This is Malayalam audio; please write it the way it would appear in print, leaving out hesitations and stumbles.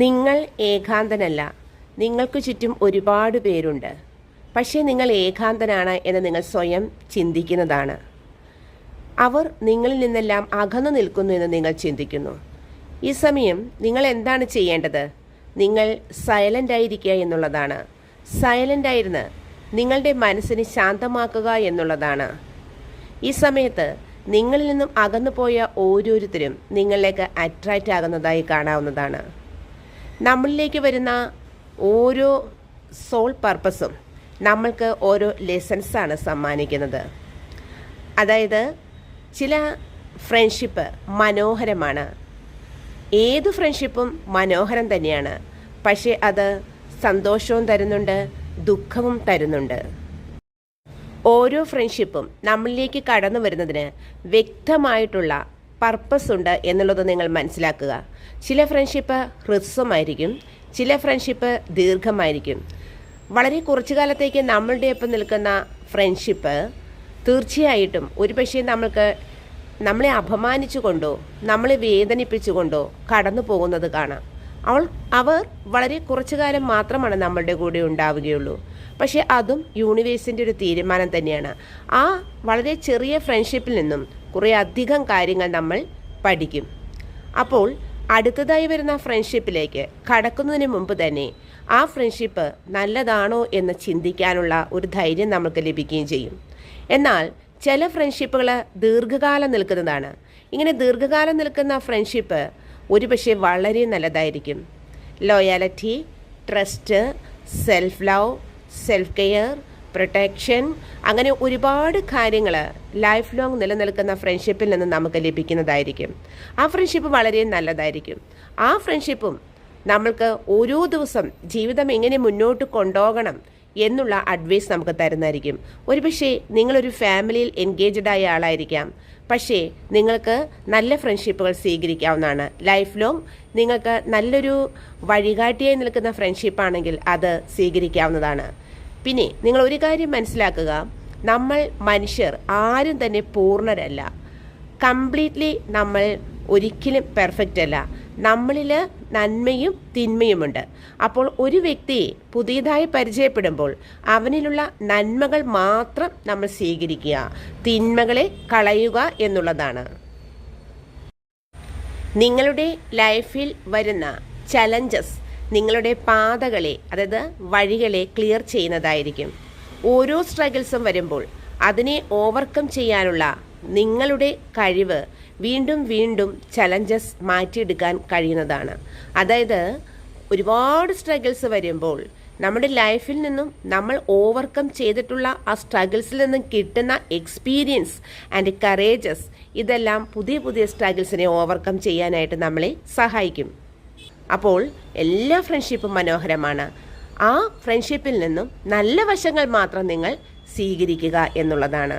നിങ്ങൾ ഏകാന്തനല്ല. നിങ്ങൾക്ക് ചുറ്റും ഒരുപാട് പേരുണ്ട്. പക്ഷേ നിങ്ങൾ ഏകാന്തനാണ് എന്ന് നിങ്ങൾ സ്വയം ചിന്തിക്കുന്നതാണ്. അവർ നിങ്ങളിൽ നിന്നെല്ലാം അകന്നു നിൽക്കുന്നു എന്ന് നിങ്ങൾ ചിന്തിക്കുന്നു. ഈ സമയം നിങ്ങൾ എന്താണ് ചെയ്യേണ്ടത്? നിങ്ങൾ സൈലൻ്റ് ആയിരിക്കുക എന്നുള്ളതാണ്. സൈലൻ്റ് ആയിരുന്ന് നിങ്ങളുടെ മനസ്സിനെ ശാന്തമാക്കുക എന്നുള്ളതാണ്. ഈ സമയത്ത് നിങ്ങളിൽ നിന്നും അകന്നു പോയ ഓരോരുത്തരും നിങ്ങളിലേക്ക് അട്രാക്റ്റ് ആകുന്നതായി കാണാവുന്നതാണ്. നമ്മളിലേക്ക് വരുന്ന ഓരോ സോൾ പർപ്പസും നമ്മൾക്ക് ഓരോ ലെസൺസാണ് സമ്മാനിക്കുന്നത്. അതായത് ചില ഫ്രണ്ട്ഷിപ്പ് മനോഹരമാണ്. ഏത് ഫ്രണ്ട്ഷിപ്പും മനോഹരം തന്നെയാണ്. പക്ഷേ അത് സന്തോഷവും തരുന്നുണ്ട്, ദുഃഖവും തരുന്നുണ്ട്. ഓരോ ഫ്രണ്ട്ഷിപ്പും നമ്മളിലേക്ക് കടന്നു വരുന്നതിന് വ്യക്തമായിട്ടുള്ള പർപ്പസ് ഉണ്ട് എന്നുള്ളത് നിങ്ങൾ മനസ്സിലാക്കുക. ചില ഫ്രണ്ട്ഷിപ്പ് ഹ്രസ്വമായിരിക്കും, ചില ഫ്രണ്ട്ഷിപ്പ് ദീർഘമായിരിക്കും. വളരെ കുറച്ചു കാലത്തേക്ക് നമ്മളുടെ ഒപ്പം നിൽക്കുന്ന ഫ്രണ്ട്ഷിപ്പ് തീർച്ചയായിട്ടും ഒരുപക്ഷെ നമ്മളെ അപമാനിച്ചുകൊണ്ടോ നമ്മളെ വേദനിപ്പിച്ചുകൊണ്ടോ കടന്നു പോകുന്നത് കാണാം. അവർ വളരെ കുറച്ചു കാലം മാത്രമാണ് നമ്മളുടെ കൂടെ ഉണ്ടാവുകയുള്ളൂ. പക്ഷേ അതും യൂണിവേഴ്സിൻ്റെ ഒരു തീരുമാനം തന്നെയാണ്. ആ വളരെ ചെറിയ ഫ്രണ്ട്ഷിപ്പിൽ നിന്നും കുറേ അധികം കാര്യങ്ങൾ നമ്മൾ പഠിക്കും. അപ്പോൾ അടുത്തതായി വരുന്ന ഫ്രണ്ട്ഷിപ്പിലേക്ക് കടക്കുന്നതിന് മുമ്പ് തന്നെ ആ ഫ്രണ്ട്ഷിപ്പ് നല്ലതാണോ എന്ന് ചിന്തിക്കാനുള്ള ഒരു ധൈര്യം നമുക്ക് ലഭിക്കുകയും ചെയ്യും. എന്നാൽ ചില ഫ്രണ്ട്ഷിപ്പുകൾ ദീർഘകാലം നിൽക്കുന്നതാണ്. ഇങ്ങനെ ദീർഘകാലം നിൽക്കുന്ന ഫ്രണ്ട്ഷിപ്പ് ഒരുപക്ഷെ വളരെ നല്ലതായിരിക്കും. Loyalty, trust, self love, self care, protection, അങ്ങനെ ഒരുപാട് കാര്യങ്ങൾ ലൈഫ് ലോങ് നിലനിൽക്കുന്ന ഫ്രണ്ട്ഷിപ്പിൽ നിന്ന് നമുക്ക് ലഭിക്കുന്നതായിരിക്കും. ആ ഫ്രണ്ട്ഷിപ്പ് വളരെ നല്ലതായിരിക്കും. ആ ഫ്രണ്ട്ഷിപ്പും നമ്മൾക്ക് ഓരോ ദിവസം ജീവിതം എങ്ങനെ മുന്നോട്ട് കൊണ്ടുപോകണം എന്നുള്ള അഡ്വൈസ് നമുക്ക് തരുന്നതായിരിക്കും. ഒരുപക്ഷെ നിങ്ങളൊരു ഫാമിലിയിൽ എൻഗേജ്ഡ് ആയ ആളായിരിക്കാം. പക്ഷേ നിങ്ങൾക്ക് നല്ല ഫ്രണ്ട്ഷിപ്പുകൾ സ്വീകരിക്കാവുന്നതാണ്. ലൈഫ് ലോങ് നിങ്ങൾക്ക് നല്ലൊരു വഴികാട്ടിയായി നിൽക്കുന്ന ഫ്രണ്ട്ഷിപ്പാണെങ്കിൽ അത് സ്വീകരിക്കാവുന്നതാണ്. പിന്നെ നിങ്ങൾ ഒരു കാര്യം മനസ്സിലാക്കുക, നമ്മൾ മനുഷ്യർ ആരും തന്നെ പൂർണ്ണരല്ല. കംപ്ലീറ്റ്ലി നമ്മൾ ഒരിക്കലും പെർഫെക്റ്റ് അല്ല. നമ്മളിൽ നന്മയും തിന്മയുമുണ്ട്. അപ്പോൾ ഒരു വ്യക്തിയെ പുതിയതായി പരിചയപ്പെടുമ്പോൾ അവനിലുള്ള നന്മകൾ മാത്രം നമ്മൾ സ്വീകരിക്കുക, തിന്മകളെ കളയുക എന്നുള്ളതാണ്. നിങ്ങളുടെ ലൈഫിൽ വരുന്ന ചലഞ്ചസ് നിങ്ങളുടെ പാതകളെ, അതായത് വഴികളെ ക്ലിയർ ചെയ്യുന്നതായിരിക്കും. ഓരോ സ്ട്രഗിൾസും വരുമ്പോൾ അതിനെ ഓവർകം ചെയ്യാനുള്ള നിങ്ങളുടെ കഴിവ് വീണ്ടും വീണ്ടും ചലഞ്ചസ് മാറ്റിയെടുക്കാൻ കഴിയുന്നതാണ്. അതായത് ഒരുപാട് സ്ട്രഗിൾസ് വരുമ്പോൾ നമ്മുടെ ലൈഫിൽ നിന്നും നമ്മൾ ഓവർകം ചെയ്തിട്ടുള്ള ആ സ്ട്രഗിൾസിൽ നിന്നും കിട്ടുന്ന എക്സ്പീരിയൻസ് ആൻഡ് കറേജസ്, ഇതെല്ലാം പുതിയ പുതിയ സ്ട്രഗിൾസിനെ ഓവർകം ചെയ്യാനായിട്ട് നമ്മളെ സഹായിക്കും. അപ്പോൾ എല്ലാ ഫ്രണ്ട്ഷിപ്പും മനോഹരമാണ്. ആ ഫ്രണ്ട്ഷിപ്പിൽ നിന്നും നല്ല വശങ്ങൾ മാത്രം നിങ്ങൾ സ്വീകരിക്കുക എന്നുള്ളതാണ്.